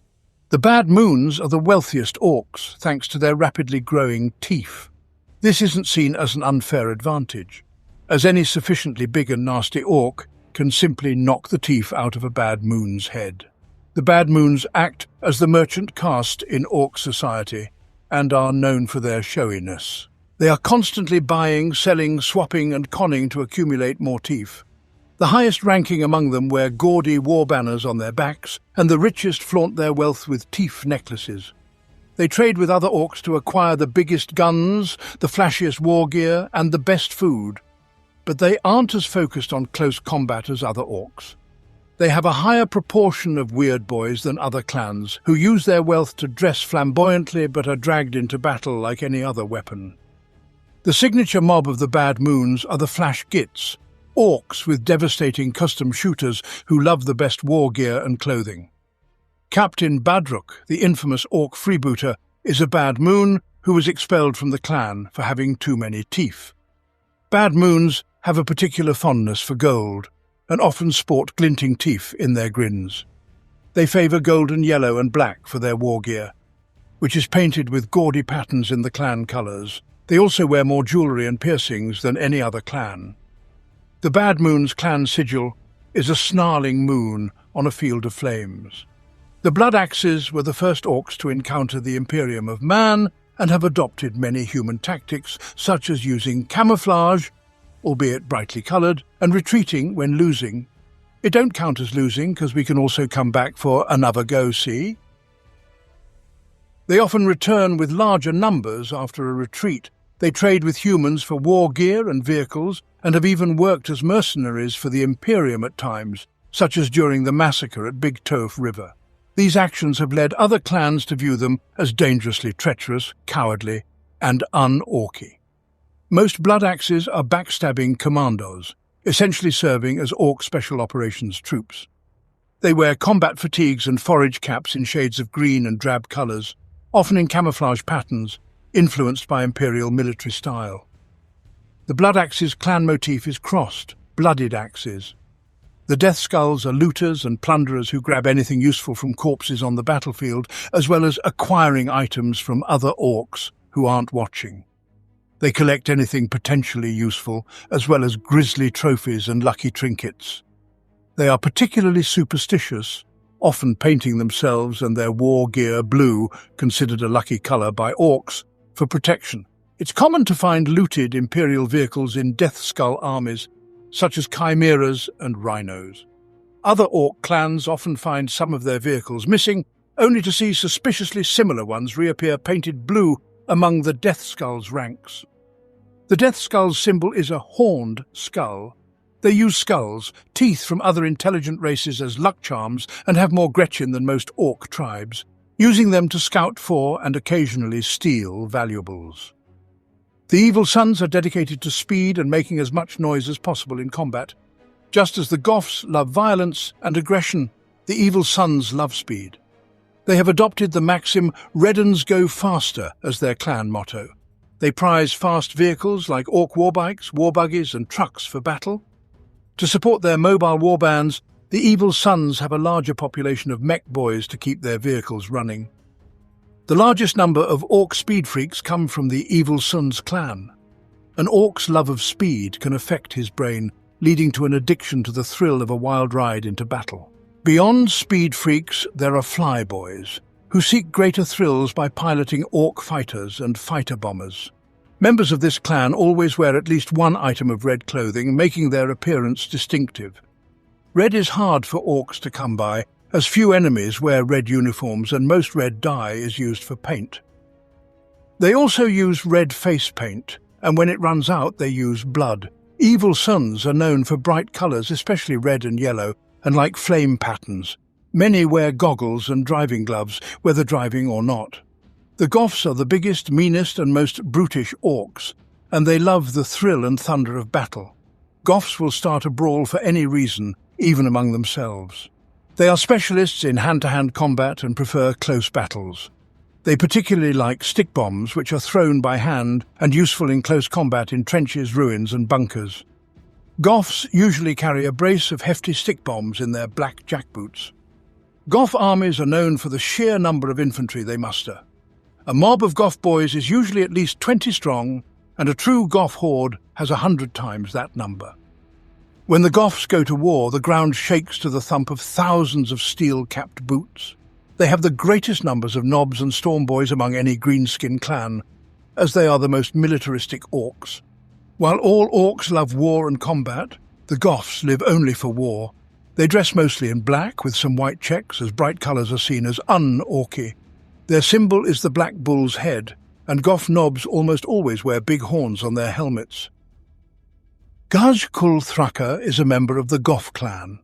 The Bad Moons are the wealthiest orcs, thanks to their rapidly growing teeth. This isn't seen as an unfair advantage, as any sufficiently big and nasty orc can simply knock the teeth out of a Bad Moon's head. The Bad Moons act as the merchant caste in Orc society and are known for their showiness. They are constantly buying, selling, swapping and conning to accumulate more teeth. The highest ranking among them wear gaudy war banners on their backs, and the richest flaunt their wealth with teeth necklaces. They trade with other orcs to acquire the biggest guns, the flashiest war gear, and the best food. But they aren't as focused on close combat as other orcs. They have a higher proportion of weird boys than other clans, who use their wealth to dress flamboyantly but are dragged into battle like any other weapon. The signature mob of the Bad Moons are the Flash Gits, orcs with devastating custom shooters who love the best war gear and clothing. Captain Badruk, the infamous orc freebooter, is a Bad Moon who was expelled from the clan for having too many teeth. Bad Moons have a particular fondness for gold, and often sport glinting teeth in their grins. They favour golden, yellow and black for their war gear, which is painted with gaudy patterns in the clan colours. They also wear more jewellery and piercings than any other clan. The Bad Moon's clan sigil is a snarling moon on a field of flames. The Blood Axes were the first orcs to encounter the Imperium of Man and have adopted many human tactics, such as using camouflage, albeit brightly coloured, and retreating when losing. It don't count as losing, because we can also come back for another go, see? They often return with larger numbers after a retreat. They trade with humans for war gear and vehicles, and have even worked as mercenaries for the Imperium at times, such as during the massacre at Big Toph River. These actions have led other clans to view them as dangerously treacherous, cowardly, and un-orky. Most Blood Axes are backstabbing commandos, essentially serving as Orc Special Operations troops. They wear combat fatigues and forage caps in shades of green and drab colours, often in camouflage patterns, influenced by Imperial military style. The Blood Axe's clan motif is crossed, blooded axes. The Death Skulls are looters and plunderers who grab anything useful from corpses on the battlefield, as well as acquiring items from other orcs who aren't watching. They collect anything potentially useful, as well as grisly trophies and lucky trinkets. They are particularly superstitious, often painting themselves and their war gear blue, considered a lucky colour by orcs, for protection. It's common to find looted Imperial vehicles in Death Skull armies, such as chimeras and rhinos. Other orc clans often find some of their vehicles missing, only to see suspiciously similar ones reappear painted blue among the Death Skull's ranks. The Death Skull's symbol is a horned skull. They use skulls, teeth from other intelligent races as luck charms, and have more Gretchen than most orc tribes, using them to scout for and occasionally steal valuables. The Evil Sons are dedicated to speed and making as much noise as possible in combat. Just as the Goths love violence and aggression, the Evil Sons love speed. They have adopted the maxim "Reddens go faster" as their clan motto. They prize fast vehicles like orc warbikes, warbuggies and trucks for battle. To support their mobile warbands, the Evil Sons have a larger population of mech boys to keep their vehicles running. The largest number of orc speed freaks come from the Evil Sons clan. An orc's love of speed can affect his brain, leading to an addiction to the thrill of a wild ride into battle. Beyond speed freaks, there are flyboys, who seek greater thrills by piloting orc fighters and fighter bombers. Members of this clan always wear at least one item of red clothing, making their appearance distinctive. Red is hard for orcs to come by, as few enemies wear red uniforms and most red dye is used for paint. They also use red face paint, and when it runs out they use blood. Evil Sons are known for bright colours, especially red and yellow, and like flame patterns. Many wear goggles and driving gloves, whether driving or not. The Goths are the biggest, meanest and most brutish orcs, and they love the thrill and thunder of battle. Goths will start a brawl for any reason, even among themselves. They are specialists in hand-to-hand combat and prefer close battles. They particularly like stick bombs, which are thrown by hand and useful in close combat in trenches, ruins and bunkers. Goths usually carry a brace of hefty stick bombs in their black jackboots. Goth armies are known for the sheer number of infantry they muster. A mob of Goth boys is usually at least 20 strong, and a true Goth horde has 100 times that number. When the Goths go to war, the ground shakes to the thump of thousands of steel-capped boots. They have the greatest numbers of nobs and stormboys among any greenskin clan, as they are the most militaristic orcs. While all orcs love war and combat, the Goths live only for war. They dress mostly in black, with some white checks, as bright colours are seen as un-orky. Their symbol is the black bull's head, and Goth nobs almost always wear big horns on their helmets. Gaj Kul Thraka is a member of the Goth clan.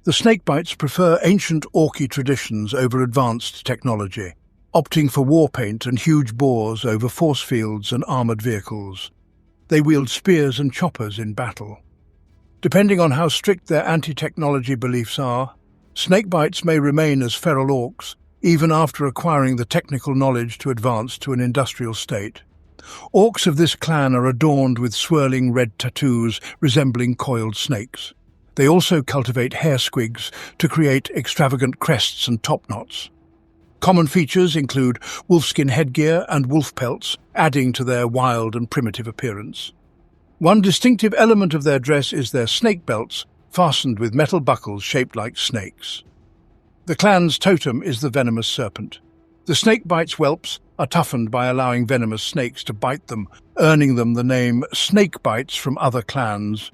The Snakebites prefer ancient orky traditions over advanced technology, opting for war paint and huge boars over force fields and armoured vehicles. They wield spears and choppers in battle. Depending on how strict their anti-technology beliefs are, Snakebites may remain as feral orcs, even after acquiring the technical knowledge to advance to an industrial state. Orcs of this clan are adorned with swirling red tattoos resembling coiled snakes. They also cultivate hair squigs to create extravagant crests and topknots. Common features include wolfskin headgear and wolf pelts, adding to their wild and primitive appearance. One distinctive element of their dress is their snake belts, fastened with metal buckles shaped like snakes. The clan's totem is the venomous serpent. The snakebites' whelps are toughened by allowing venomous snakes to bite them, earning them the name snakebites from other clans,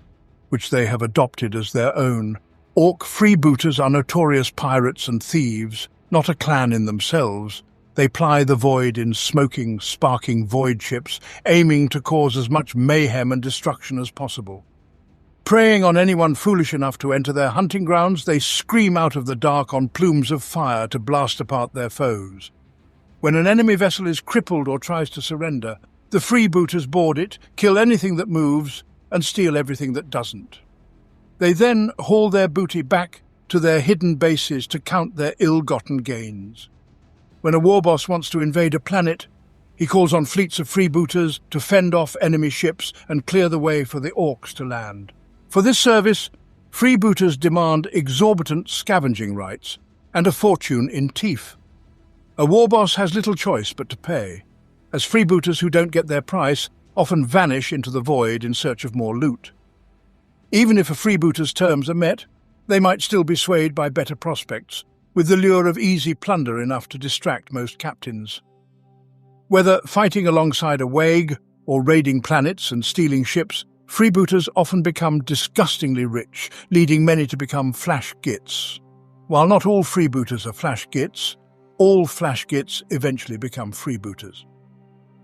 which they have adopted as their own. Orc freebooters are notorious pirates and thieves, not a clan in themselves. They ply the void in smoking, sparking void ships, aiming to cause as much mayhem and destruction as possible. Preying on anyone foolish enough to enter their hunting grounds, they scream out of the dark on plumes of fire to blast apart their foes. When an enemy vessel is crippled or tries to surrender, the freebooters board it, kill anything that moves, and steal everything that doesn't. They then haul their booty back to their hidden bases to count their ill-gotten gains. When a warboss wants to invade a planet, he calls on fleets of freebooters to fend off enemy ships and clear the way for the orcs to land. For this service, freebooters demand exorbitant scavenging rights and a fortune in teeth. A warboss has little choice but to pay, as freebooters who don't get their price often vanish into the void in search of more loot. Even if a freebooter's terms are met, they might still be swayed by better prospects, with the lure of easy plunder enough to distract most captains. Whether fighting alongside a wag or raiding planets and stealing ships, freebooters often become disgustingly rich, leading many to become flash gits. While not all freebooters are flash gits, all flash gits eventually become freebooters.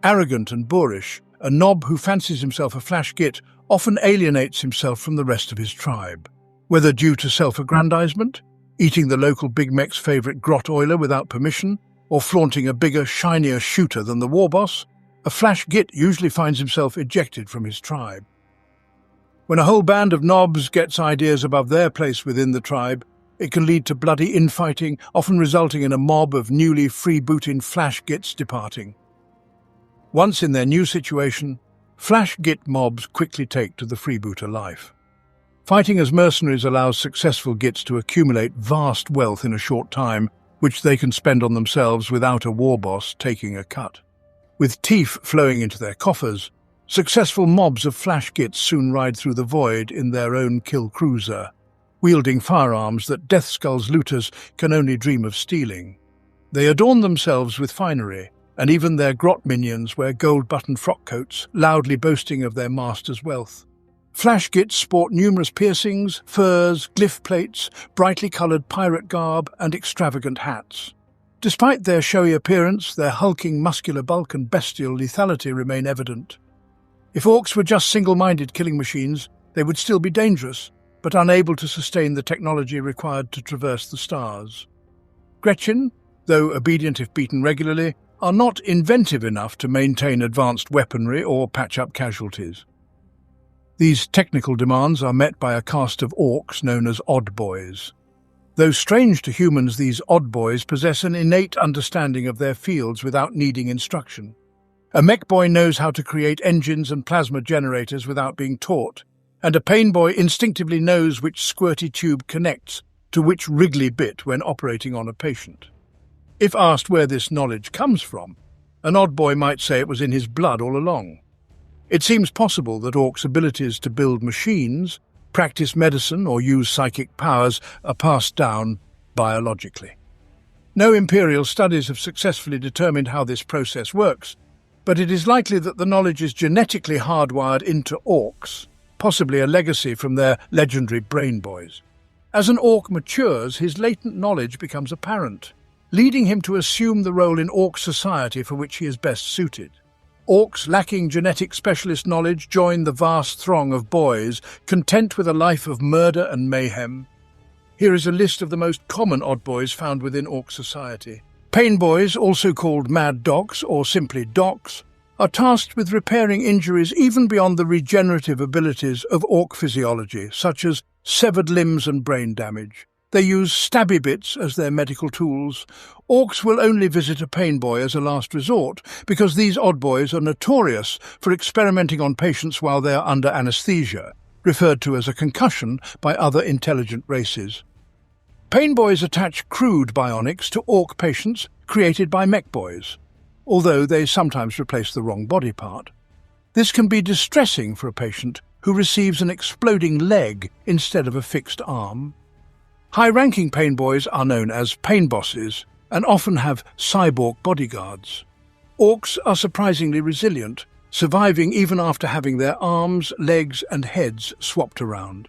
Arrogant and boorish, a nob who fancies himself a flash git often alienates himself from the rest of his tribe. Whether due to self-aggrandizement, eating the local Big Mec's favourite grot oiler without permission, or flaunting a bigger, shinier shooter than the warboss, a flash git usually finds himself ejected from his tribe. When a whole band of nobs gets ideas above their place within the tribe, it can lead to bloody infighting, often resulting in a mob of newly freebooting flash gits departing. Once in their new situation, flash git mobs quickly take to the freebooter life. Fighting as mercenaries allows successful gits to accumulate vast wealth in a short time, which they can spend on themselves without a warboss taking a cut. With teeth flowing into their coffers, successful mobs of flash gits soon ride through the void in their own kill cruiser, wielding firearms that Deathskull's looters can only dream of stealing. They adorn themselves with finery, and even their grot minions wear gold-buttoned frock coats, loudly boasting of their master's wealth. Flash gits sport numerous piercings, furs, glyph plates, brightly coloured pirate garb, and extravagant hats. Despite their showy appearance, their hulking muscular bulk and bestial lethality remain evident. If orcs were just single-minded killing machines, they would still be dangerous, but unable to sustain the technology required to traverse the stars. Gretchen, though obedient if beaten regularly, are not inventive enough to maintain advanced weaponry or patch up casualties. These technical demands are met by a caste of orcs known as odd boys. Though strange to humans, these odd boys possess an innate understanding of their fields without needing instruction. A mech boy knows how to create engines and plasma generators without being taught, and a pain boy instinctively knows which squirty tube connects to which wriggly bit when operating on a patient. If asked where this knowledge comes from, an odd boy might say it was in his blood all along. It seems possible that orcs' abilities to build machines practice medicine, or use psychic powers are passed down biologically. No imperial studies have successfully determined how this process works, but it is likely that the knowledge is genetically hardwired into orcs, possibly a legacy from their legendary brain boys. As an orc matures, his latent knowledge becomes apparent, leading him to assume the role in orc society for which he is best suited. Orcs lacking genetic specialist knowledge join the vast throng of boys content with a life of murder and mayhem. Here is a list of the most common odd boys found within orc society. Pain boys, also called mad docs or simply docs, are tasked with repairing injuries even beyond the regenerative abilities of orc physiology, such as severed limbs and brain damage. They use stabby bits as their medical tools. Orcs will only visit a pain boy as a last resort because these odd boys are notorious for experimenting on patients while they are under anesthesia, referred to as a concussion by other intelligent races. Pain boys attach crude bionics to orc patients created by mech boys, although they sometimes replace the wrong body part. This can be distressing for a patient who receives an exploding leg instead of a fixed arm. High-ranking pain boys are known as pain bosses and often have cyborg bodyguards. Orcs are surprisingly resilient, surviving even after having their arms, legs and heads swapped around.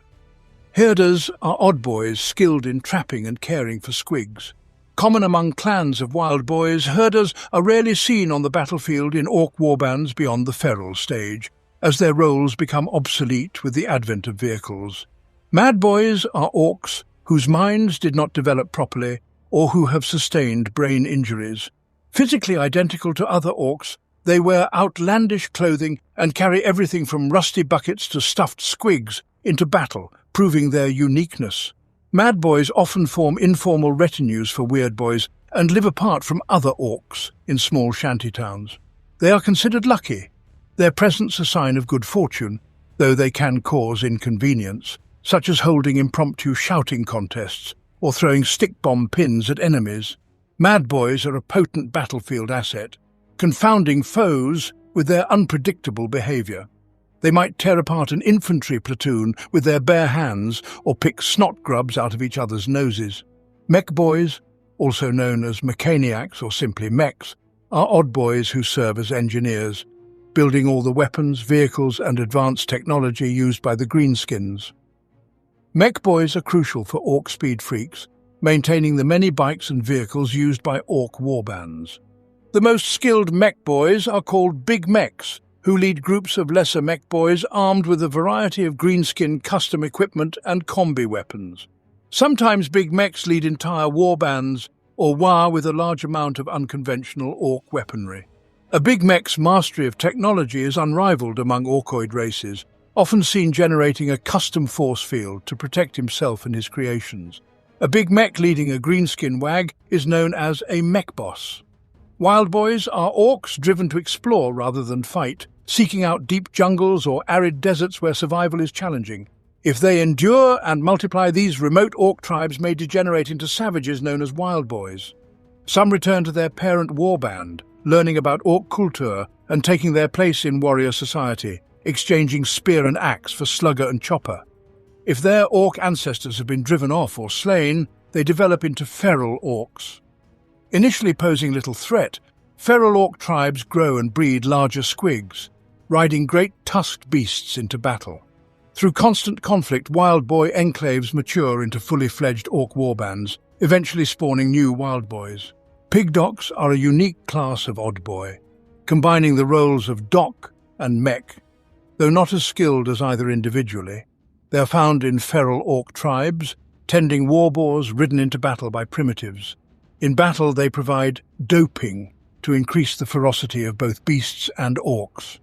Herders are odd boys skilled in trapping and caring for squigs. Common among clans of wild boys, herders are rarely seen on the battlefield in orc warbands beyond the feral stage, as their roles become obsolete with the advent of vehicles. Mad boys are orcs whose minds did not develop properly or who have sustained brain injuries. Physically identical to other orcs, they wear outlandish clothing and carry everything from rusty buckets to stuffed squigs into battle, proving their uniqueness. Mad boys often form informal retinues for weird boys and live apart from other orcs in small shanty towns. They are considered lucky, their presence a sign of good fortune, though they can cause inconvenience, such as holding impromptu shouting contests or throwing stick bomb pins at enemies. Mad boys are a potent battlefield asset, confounding foes with their unpredictable behavior. They might tear apart an infantry platoon with their bare hands or pick snot grubs out of each other's noses. Mech boys, also known as mechaniacs or simply mechs, are odd boys who serve as engineers, building all the weapons, vehicles and advanced technology used by the greenskins. Mech boys are crucial for orc speed freaks, maintaining the many bikes and vehicles used by orc warbands. The most skilled mech boys are called big mechs, who lead groups of lesser mech boys armed with a variety of greenskin custom equipment and combi weapons. Sometimes big mechs lead entire warbands or war with a large amount of unconventional orc weaponry. A big mech's mastery of technology is unrivaled among orcoid races, often seen generating a custom force field to protect himself and his creations. A big mech leading a greenskin wag is known as a mech boss. Wild boys are orcs driven to explore rather than fight, seeking out deep jungles or arid deserts where survival is challenging. If they endure and multiply, these remote orc tribes may degenerate into savages known as wild boys. Some return to their parent warband, learning about orc culture and taking their place in warrior society, exchanging spear and axe for slugger and chopper. If their orc ancestors have been driven off or slain, they develop into feral orcs. Initially posing little threat, feral orc tribes grow and breed larger squigs, riding great tusked beasts into battle. Through constant conflict, wild boy enclaves mature into fully fledged orc warbands, eventually spawning new wild boys. Pig docs are a unique class of odd boy, combining the roles of doc and mech. Though not as skilled as either individually, they are found in feral orc tribes, tending war boars ridden into battle by primitives. In battle, they provide doping to increase the ferocity of both beasts and orcs.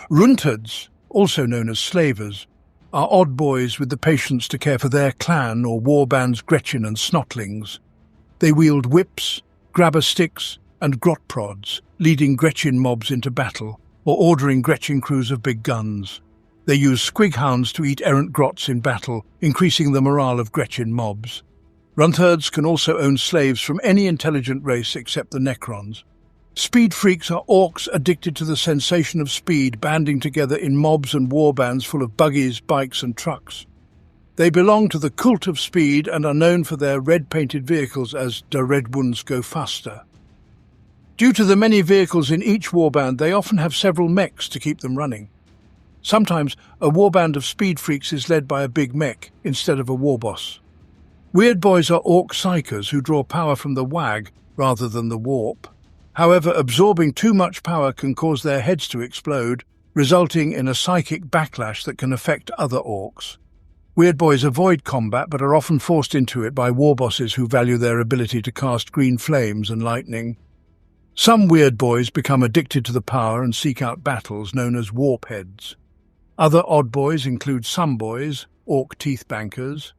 Runtards, also known as slavers, are odd boys with the patience to care for their clan or warband's Gretchen and Snotlings. They wield whips, grabber sticks, and grot prods, leading Gretchen mobs into battle, or ordering Gretchen crews of big guns. They use squig hounds to eat errant grots in battle, increasing the morale of Gretchen mobs. Runtards can also own slaves from any intelligent race except the Necrons. Speed freaks are orcs addicted to the sensation of speed, banding together in mobs and warbands full of buggies, bikes and trucks. They belong to the cult of speed and are known for their red-painted vehicles as "the red ones go faster." Due to the many vehicles in each warband, they often have several mechs to keep them running. Sometimes a warband of speed freaks is led by a big mech instead of a warboss. Weird boys are orc psychers who draw power from the wag rather than the warp. However, absorbing too much power can cause their heads to explode, resulting in a psychic backlash that can affect other orcs. Weird boys avoid combat but are often forced into it by warbosses who value their ability to cast green flames and lightning. Some weird boys become addicted to the power and seek out battles known as warp heads. Other odd boys include some boys, orc teeth bankers,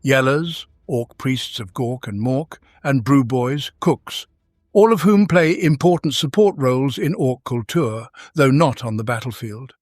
yellers, orc priests of Gork and Mork, and brew boys, cooks, all of whom play important support roles in orc culture, though not on the battlefield.